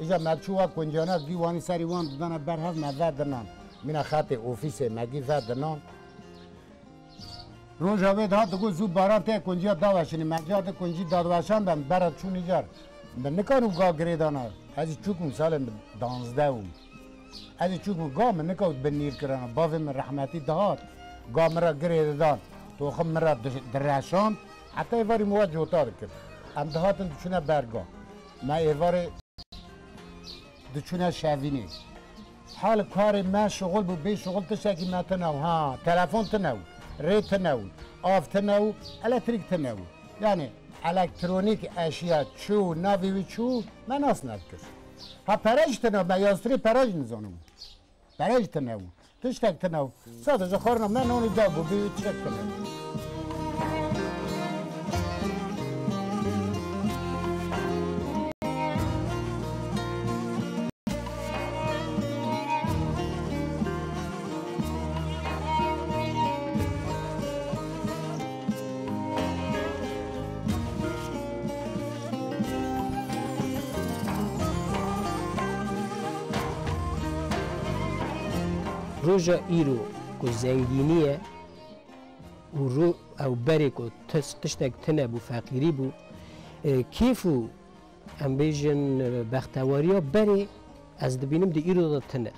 ایجا مدچوها کنجانا دیوانی سری وان دادن برهف مدد درنان مینا خط اوفیسه مگی زد درنان روز هاوید ها دگو زود باران ته کنجیا داوشنی مجاد کنجی دادوشان بم برات چون ایجار من نکانو گا گریدانا از چوکم سال 12 از چوکم گا من نکاوت بنیر کرانا باوی من رحمتی دهات گا مرا گریدان تو خم مرا درشان حتی ایواری مواد جوتار کرد ام دهاتن دچونه برگا ما ایواری دچونه شوینی حال کار ما شغل بو بی شغل تشکی ما تنو ها تلفن تنو ری تنو آف تنو الکتریک تنو یعنی الکترونیک اشیا چو ناوی چو من اص ندکش ها پرج تنو ما یاستری پرج نزانم پرج تنو تشتک تنو ساده خورنا من اونی دا بو بی تشک تنو روژا ایرو که زنگینیه و رو او بری که تشتک تنه بو فقیری بو کیفو ام بیجن بختواریا بری از دبینم دی ایرو دا تنه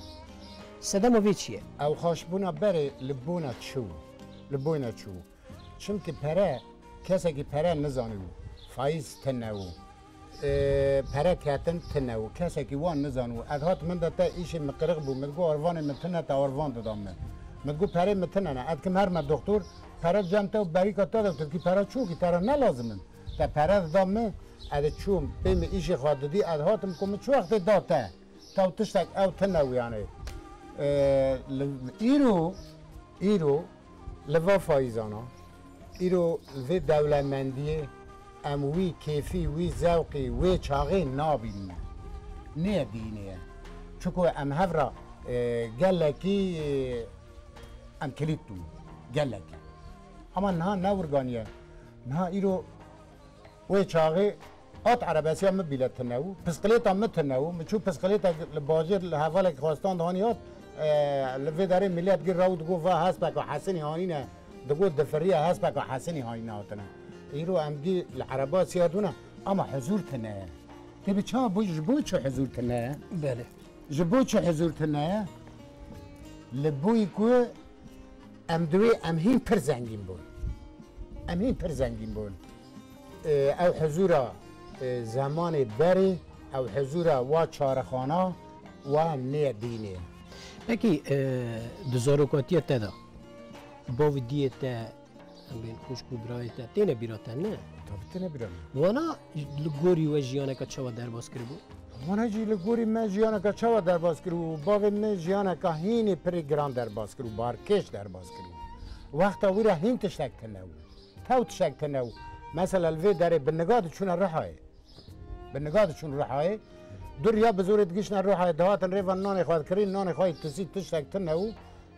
صدام وی چیه؟ او خوشبونا بری لبونا چو چونکه پره کسی که پره نزانو فایز تنه پره کاتن تنو کسی که وان نزانو ادهات من داتا ایش مقرق بو مدگو آروان متنه تا آروان دادم مدگو پره متنه نه اد که هر من دکتر پره جمعه و بری کتا دکتر که پره چو که تره نلازمن تا پره دادم اد چوم بیم ایش خواهدادی ادهاتم کم چو وقت داتا تا تشتک او تنو یعنی ایرو لوا فایزانا ایرو وی دولمندیه ام وی کیفی وی ذوقی وی چاقی نابین نه دینه چکو ام هفرا گلکی ام کلیتو گلکی اما نه نورگانیه نه ایرو وی چاقی آت عربسی هم بیلت نو پسقلیت هم متنو مچو پسقلیت لباجر لحوالک خواستان دهانیات لفی داره ملیت گیر راود گو و هسپک و حسنی هانینه دگو دفریه هسپک و حسنی هانینه هاتنه ایرو امگی العربات سیادونه اما حضور تنه تبي چه جبوی چه حضور تنه بله جبوی چه حضور تنه لبوی کو ام دوی ام هین پر زنگین بون او حضورا زمان بری او حضورا و چارخانه و نه دینه بکی دزاروکاتی تدا باو دیت بین خوشکو برای تا تینه بیراتن نه تابتنه بیرم وانا لگوری و جیانه که چوا در باز کرد بود وانا جی لگوری من جیانه که چوا در باز کرد باوی من جیانه که هینی پری گران در باز کرد بارکش در باز کرد وقتا ویرا هین تشتک تنو تو تشتک تنو مثلا الوی داره بالنگاد چون رحای دور یا بزورت گیشن رحای دهاتن ریوان نان خواهد کرین نان خواهد تسی تشتک تنو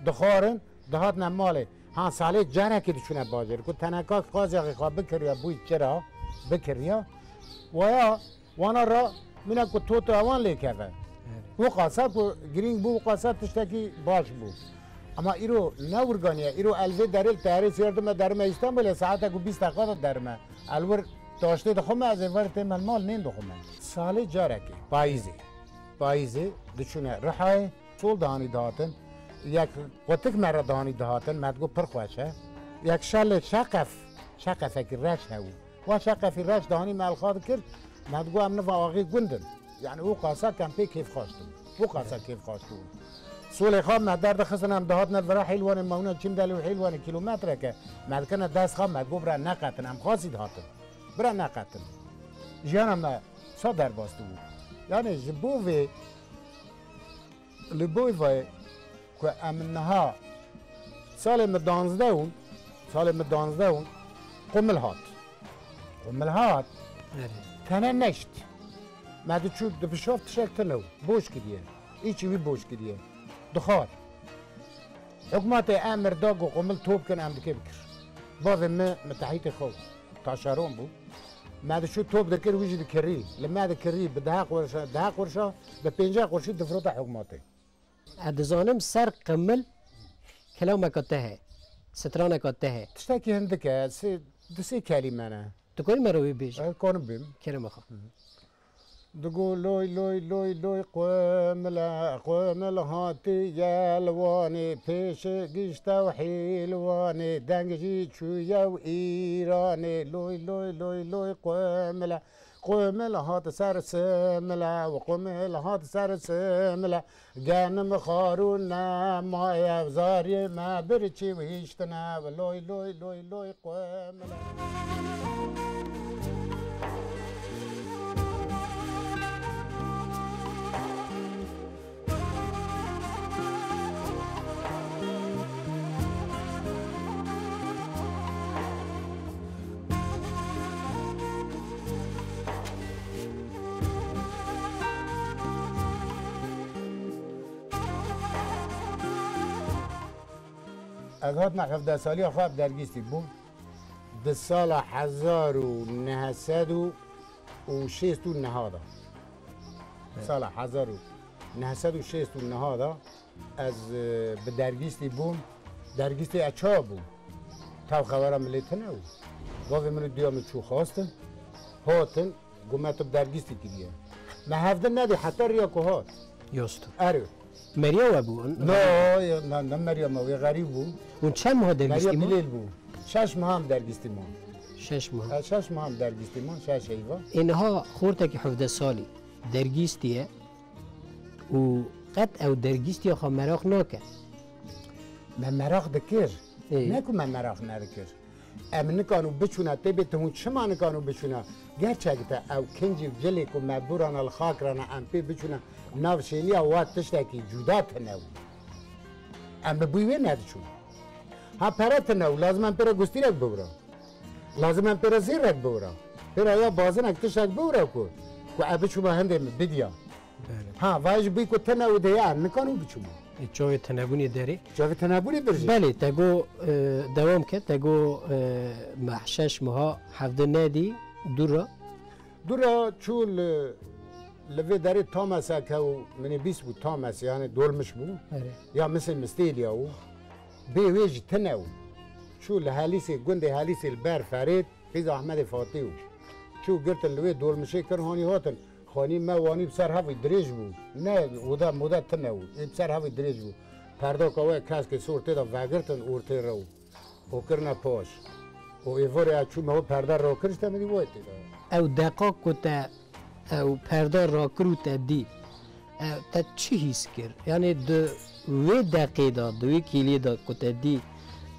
دخارن دهات نماله ها ساله جاره که دچونه باجر کو تنکاک قاضی خواه بکریا بوی چرا بکریا ویا وانا را مینا کو تو اوان لیکه و قاصد کو گرینگ بو قاصد تشتکی باش بو اما ایرو نورگانیه ایرو الوی دریل تهری سیردم درمه استانبول ساعت کو 20 دقیقه درمه الور داشته دخمه از اینور تمل مال نین دخمه ساله جاره که پاییزه دچونه رحای سول دهانی دهاتن یک قطک مرا دهانی دهاتن مدگو پرخوشه یک شل شقف که رش هاو و شقفی رش دهانی ملخاد کرد مدگو هم نفع آقی گندن یعنی او قاسه کم پی کیف خواستون سول خواب مدرد خسن هم دهات ندورا حیلوان مونه چیم دلیو حیلوان کیلومتره که مدکنه دست خواب مدگو برا نقتن هم خواسی دهاتن برا نقتن جیانم سا در باستو بود یعنی لبوی وی که امنها سال مدانزده قمل هات تنه نشت مدو چو دفشاف تشک تنو بوش کدیه ایچی وی بوش کدیه دخار حکومت امر داگو قمل توب کن ام دکه بکر باز متحیط خو تاشارون بو ما شو توب ذكر ويجي ذكري لما ذكري ده قرشة ببنجا قرشة دفرط حكوماتي ادزانم سر قمل كلامك كته سترانك كته تشتكي عندك دسي كلمة أنا تقول مروي بيج كون بيم كلام اخو تقول لوي لوي لوي لوي قوم هاتي يالواني پیش گشتا و حیلواني دنگجي چويا و ايراني لوي لوي لوي لوي قوم هات سر سملا و قوم هات سر سملا جانم خارون ما يفزاري ما برچي ويشتنا و لوي لوي لوي لوي قوم از هات نخفده سالی خواب درگیستی بود ده سال 1906 نهادا سال 1906 نهادا از به درگیستی بوم درگیستی اچا بود تا خبرم ملیت نبود واقعی منو دیام چو خواستن هاتن گمت درگیستی کریه ما هفته ندی حتی ریا که هات يوستو اره مريم ابو نه مریم وی غریب بود اون چند ماه درگیستی مریم ما لیل بود 6 ماه هم درگیستی ما 6 ماه 6 ماه هم درگیستی ما 6 ایوا اینها خورتك 17 سالي درگیستیه و قد او درگیستی خو مراخ ناکه من مراخ دکر إيه. نکو من مراخ ندکر ام نکانو بچونه تبی تمون چما نکانو بچونه گرچه او کنجی جلی کو مبوران الخاک رانا ام پی بچونه نافشینی وات تشتکی جدا تنو ام ببویوه ندچون ها پرت نو لازم ام پر گستیرک بورا لازم ام پر زیرک بورا پر یا بازنک تشک بورا کو ابي شو ما هندم بديا ها وايش بيكو تنا وديا نكانو بچوما جوی تنابونی داری؟ جوی تنابونی برجی بله تگو دوام که تگو محشش مها حفظ نادی دورا چول لوی داری تامس اکو منی 20 بود تامس یعنی دولمش بود یا مثل مستیلیا و بیویج تناو چول هالیسی گنده هالیسی البر فرید فیض احمد فاطیو چو گرتن لوی دولمشی کر هانی هاتن خانی ما وانی بسر هاوی دریج بود نه ودا مودا تناو بسر هاوی دریج بود پردا کوه کاس که سورته دا وگرتن اورته رو او کرنا پاش او ایوری چون ما پردا رو کرشتا میدی وایتی او دقاق کتا او پردا را کرو تا دی تا چی حس کر؟ یعنی دو وی دقیقه دا دوی کلی دا کتا دی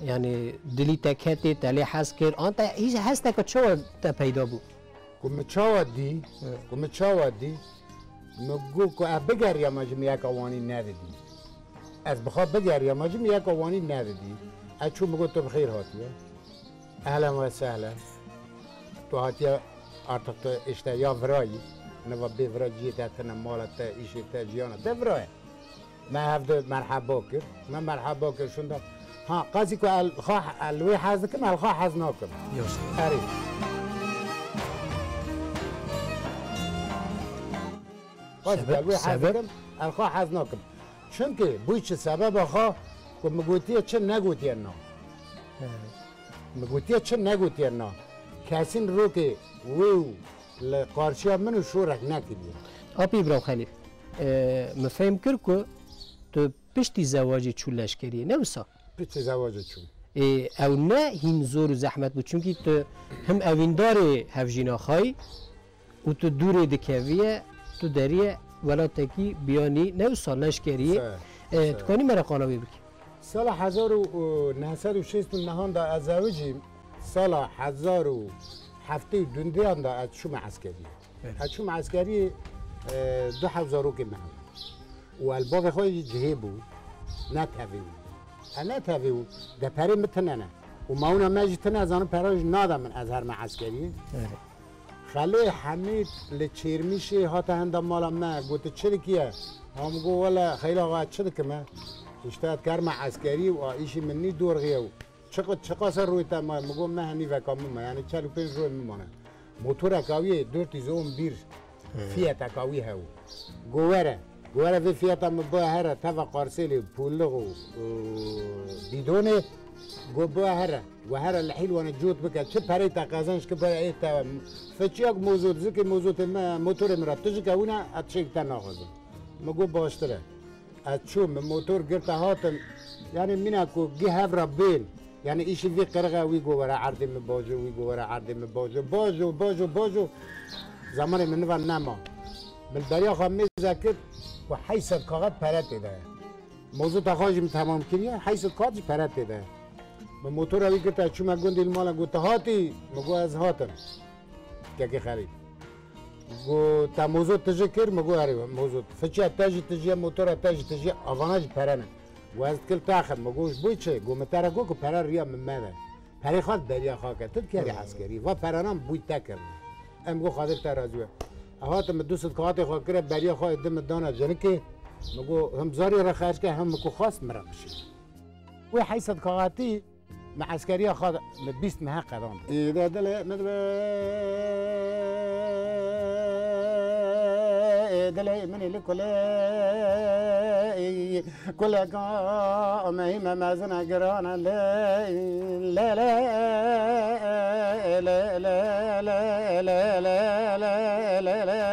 یعنی دلی تکتی تلی حس کر آن تا هیچ حس تا که چه تا پیدا بود؟ كم تشاودي مگو کو بگر یا مجم یک اوانی ندیدی از بخواب بگر یا مجم یک اوانی ندیدی اچو مگو تو بخیر هاتیه اهلا و سهلا تو هاتیه ارتق تو اشتا یا فرایی نوا بی فرا جیتا تنا مالتا ایشی تا جیانا تا فرای ما هفته مرحبا کر ما مرحبا کر شنده ها قاضی که الوی حز کم الخواه حز ناکم اری سبب الخواه حز ناکم چون که بوی چه سبب آخواه که مگوتیه چه نگوتیه نا مگوتیه چه نگوتیه نا کسین رو که ویو لقارشی ها منو شورک نکریه آبی براو خلیف مفهم کر که تو پشتی زواج چولش کریه نه وسا پشتی زواج چون او نه هین زور و زحمت بود چون که تو هم اویندار هفجینا خواهی و تو دور دکویه تو دریه ولا تکی بیانی نه سالش کریه تکانی مرا قانوی بکی سال 1906 نهان دا از زوجی سال 1007 دوندیان دا از شوم عسکری از شوم عسکری 2000 که مهم و الباقی خواهی جهه بود نه تاوی بود نه تاوی بود ده پری متننه و ما اونا مجی تنه از آنو پراج نادم من از هر عسکری خاله حمید لچیرمیشی هات هنده مالا ما گوته چرا کیه هم گو ولا خیلی آقا چرا که ما اشتاد کرم عسکری و ایشی منی دور غیو چقدر سر روی تا ما مگو ما هنی وکام ما یعنی 45 روی میمانه موتور کاوی دور تیزون بیر فیات کاوی هاو گوره في فياتا مباهرة تفا قارسيلي بولغو بيدوني جو باهرة وهرة الحيل وانا جوت بكا تشي باريتا قازنش كبا ايتا فتشيك موزود زكي موزود ما موتور مرات تجيك هنا اتشيك تناغزن مقو باشتره اتشو من موتور قرتا هاتن يعني مناكو جهاف ربين يعني ايش في قرغة ويقو ورا عردي من باجو ويقو ورا عردي من باجو زمان من نفع نما من الدريا خامي ذاكر وحيث الكاغات پرت ده موضوع تخاجم تمام كريه حيث الكاغات پرت ده من موتور اوی گرتا چون ما گوندی المالا گوتا هاتی مگو از هاتن که خرید گو تا موضوع تجکر مگو اری موضوع فچه تجی موتور تجی آواناج پرنه و از کل تاخم مگوش بوی چه گو متره گو که پره ریا من مده پری خواهد دریا خواهد تد کاری عسکری و پرنام بوی تکر ام گو خادر ترازوه هاتم دوست کاغات خواهد کرد بریا خواهد دم دانه جنکه مگو هم زاری را خرج که هم مکو خواست مرمشی و حیث کاغاتی مع عسكريه خاضع لبيست محقق قدام اذا دلي من لكل كل قام ما زنا قرانا لا لا لا لا لا لا لا لا لا لا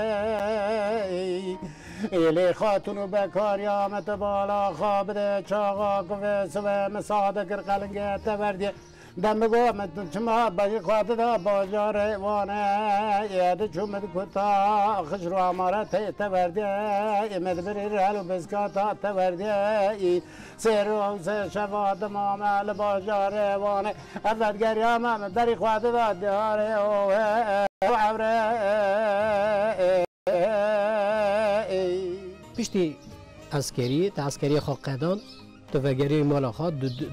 إلي خاتون بكار يا متبالا خابد شاغا كوي سوى مسادك القلنجة تبردي دمغو متشما باجي خاتدا باجار وانا يد شمد كتا خشرو امارة تبردي مدبري رالو بسكاتا تبردي سيرو شفاد مامل باجار وانا افد قرياما مدري خاتدا دياري وعبره پشتی عسکری تا عسکری خا قدان تو وگری مالا خا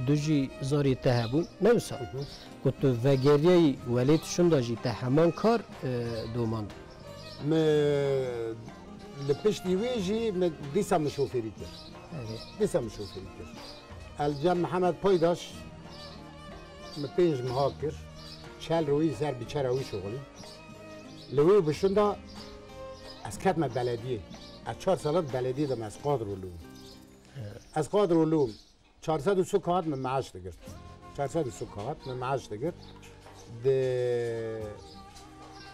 دوجی زاری تهبون نوسا و تو وگری ولید شنداجی تهمان کار دومان م لپشتی ویجی م دیسا مشوفری کرد دیسا مشوفری کرد الجم محمد پایداش م 5 ماه کرد 40 روی سر بیچاره وی شغلی لوی بشندا از کتم بلدیه از 4 سالات بلدی دم از قادر علوم از قادر علوم 400 سکات من معاش دگرد 400 سکات من معاش دگرد ده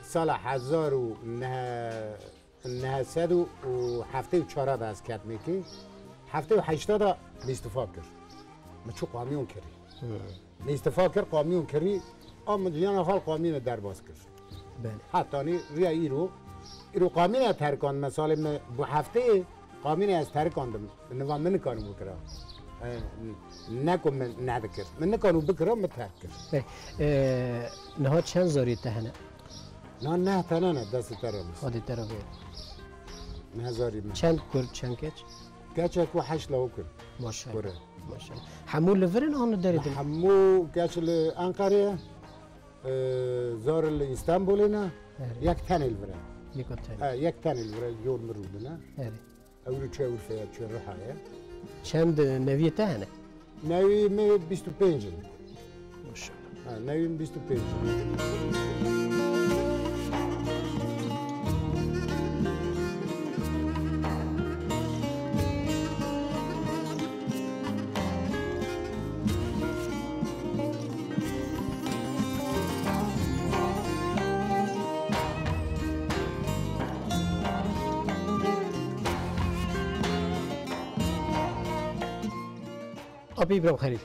سال 1974 از کت میکی 78 میستفا کرد من چو قامیون کردی میستفا کرد قامیون کردی اما جیان حال قامیون در باز کرد حتی ریا ایرو قامین ترکان مثلا بو هفته قامین از ترکاندم نظام من کارو بکرم نکم من ندکر من نکارو بکرم مترکر نها چند زاری تهنه نه تنه نه دست ترابی خودی ترابی نه زاری من چند کرد چند کچ کچ کو 8 لاو کرد ماشاءالله ماشاءالله حمول لفرن آن دارید حمو کچ انقره زار استانبول نه یک تنل برن یک تنل برای یول مرود نه؟ اولی چه ورفه چه رحایه؟ چند نوی تهنه؟ نوی می 25 ماشاءالله نوی 25 آبی ابراهیم خلیل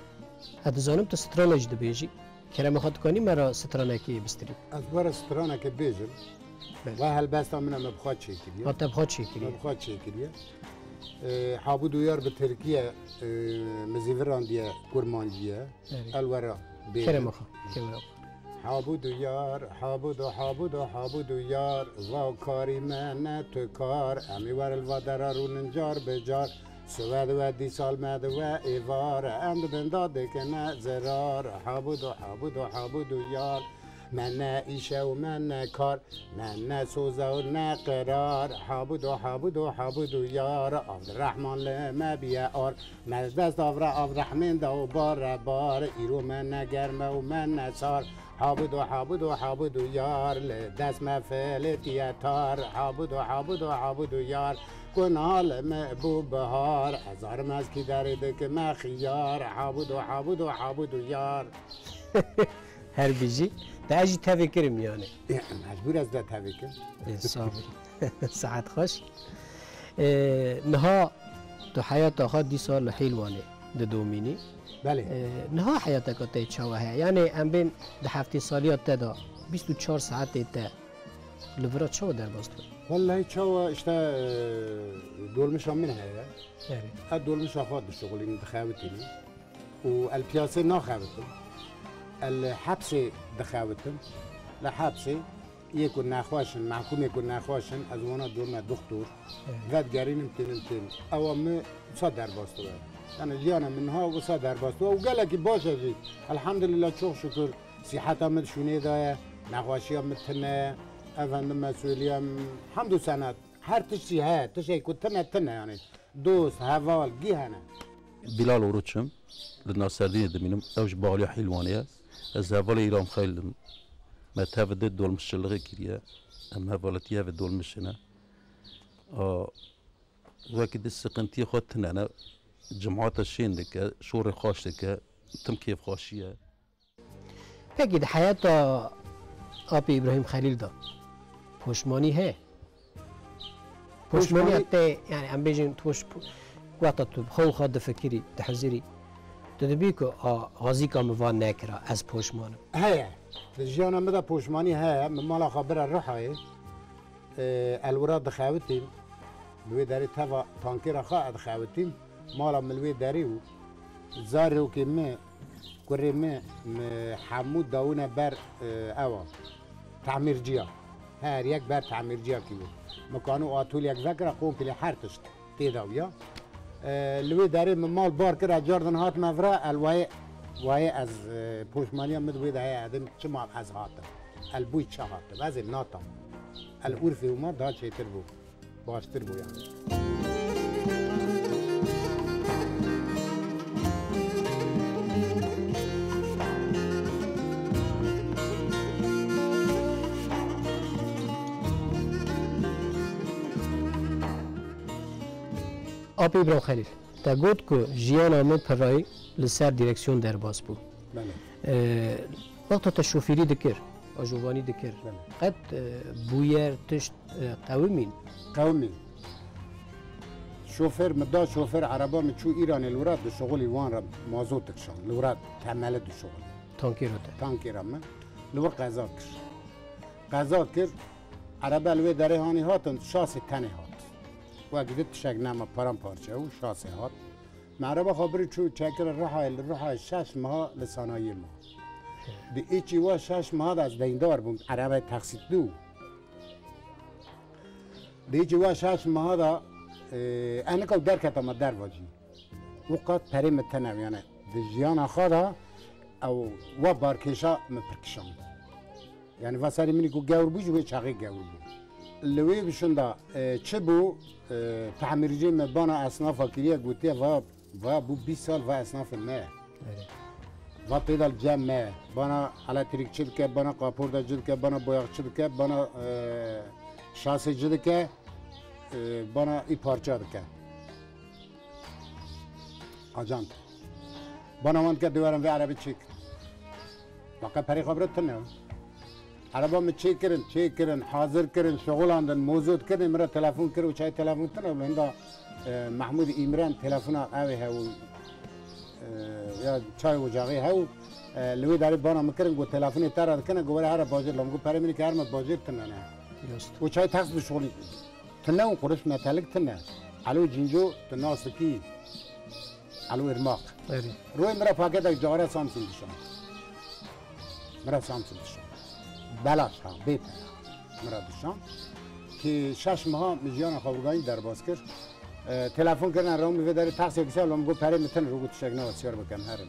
ادزانم تو سترانج دبیجی کرم خود کنی مرا سترانه کی بستری از بار سترانه که بیجم و هل بس من مبخواد چه کریه حتی بخواد چه کریه مبخواد چه کریه حابود ویار به ترکیه مزیوران دیه کرمانجیه الورا کرم خود حابود یار و کاری من تو کار امی ور الوادر رو ننجار بجار سواد و دی سال مد و ایوار اند بنداد که نه زرار حابود یار من نه ایشه و من نه کار من نه سوزه و نه قرار حابود و حابود و حابود و یار عبدالرحمن لما بیار من دست عبدالرحمن دو بار ایرو من نه گرمه و من نه سار حابود و حابود و حابود و یار دست مفلتی تار حابود و حابود و حابود و یار کنال محبوب بهار هزارم از کی دارید که ما خیار حابود و حابود و حابود و یار هر بیجی ده اجی تفکرم یعنی مجبور از ده تفکر صابری ساعت خوش نها تو حیات آخر دی سال حیلوانه ده دومینی بله نها حیاتك تا تشوه يعني ام بين ده هفته سالیات تا 24 ساعت تا لورا شو در باست والله شو اشتا دول مش منها يعني الدول مش افاد الشغل اللي دخاوتني والبياسه ناخاوتهم الحبسه دخاوتهم لحبسه يكون ناخواشن معكم يكون ناخواشن از وانا دول ما دكتور ذات جارين امتن او ما صدر باست أنا جيانا منها وصدر بس وقال لك باشا جي الحمد لله شوف شكر صحتها مدشوني دايا نقاشيها متنا أفهم مسؤولية الحمد سنة هر تشي ها تشي كنت تنا يعني دوست هوال جيهنا بلال وروتشم للناصرين دمينم أوج بالي حلوانية از هوال إيرام خيل ما تهفد دول مش اللي كريا أم هوالتي هفد دول مشنا وكده السقنتي خدتنا أنا جمعات الشين لك شور خاش لك تم كيف خاشية بقيت حياة أبي إبراهيم خليل ده پشمانی هي پشمانی حتى يعني ام بيجين توش وقت تو خو خد فكري تحذيري تدبيكو غازي كم فان نكرا از پشمان هي الجانا مدى پشماني هي من مالا خبر الرحاي الوراد دخاوتين لوي داري تفا تانكيرا خا دخاوتين مالا ملوي داريو زارو كمه كريمه حمود داونه بر اوا تعمير جيا هر یک بر تعمير جيا كيو مكانو اتول یک ذكر قوم في حرتشت تيداويا لوي داري من مال بار كرا جاردن هات مفرا الواي واي از پوشمانيا مدوي ده ادم چما از هات البوي چهات از ناتام العرف وما دا چيتر بو باشتر بو يعني آبی ابراهیم خلیل تا گفت که جیان آمد پرای لسر دیرکسیون در باز بود. بله. وقت تا شوفیری دکر، آجوانی دکر. قد بویر تشت قومین. قومین. شوفر مداد شوفر عربا من شو ایران الوراد دو شغلی وان را مازوت کشان الوراد تعمل دو شغل. تانکی رو تا. تانکی را من لور قضا کش. قضا کر عربا لوی داره هانی هاتن شاس تنه هات. وقتی تشک نام پرام پارچه و شاس هات. معربا خبری چو چکر راه شش ماه لسانایی ما. دی ایچی و شش ماه از دیندار بود عربا تقسیط دو. دی ایچی و شش ماه دا أنا كنت دركت ما در واجي وقت بريم التناويانة دجيانا خادا أو وباركيشا مبركشان يعني فاساري مني كو جاور بيجو ويشاقي جاور بيجو اللي وي بشندا تشبو تعمير جي مبانا أصناف كريه قوتيه فا بو 20 سال فا أصناف الماء فا بيدا الجامع بانا على تريك شدكة بانا قابور دا جدكة بانا بوياغ شدكة بانا شاسي جدكة بانا ای پارچه دکه آجان بانا وان که دوارم و عربی چیک باقی پری خبرت نه عربا می چی کرن حاضر کرن شغل آندن موجود کردن مرا تلفن کرد و چای تلفن تنه و هندا محمود ایمران تلفن آوی هاو یا چای و جاغی هاو لوی داری بانا میکردن گو تلفنی تر کنه گوره هر باجر لام گو پری منی که هر مت باجر تنه نه و چای تاس بشغلی تنا وقرش متالك تنا علو جنجو تنا سكي علو إرماق روي مرا فاكت جارة سامسون دشان مرا سامسون دشان بلاش ها بيت مرا دشان كي شش ماه مجيانا خورگاين در باز كر تلفون كرنا روم في داري تاكسي كسا لوم گو پري متن روگو تشگنا وسيار بكن هرم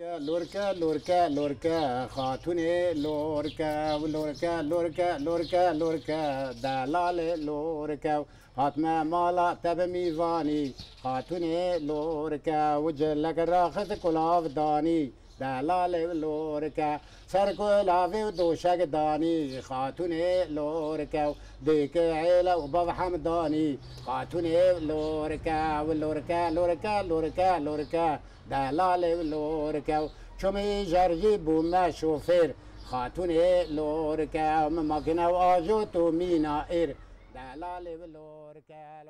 لوركا لوركا لوركا خاتوني لوركا ولوركا لوركا لوركا لوركا دلال لوركا خاتمة مالا تب ميزاني خاتوني لوركا وجلك راخت كلاف داني دلال لوركا سركو لافي ودوشك داني خاتوني لوركا ديك عيلة وبابا حمداني خاتوني لوركا ولوركا لوركا لوركا لوركا دلال لوركا شمي جرجي بوما شوفير خاتوني لوركا ممكنة واجو تو مينا إير دلال لوركا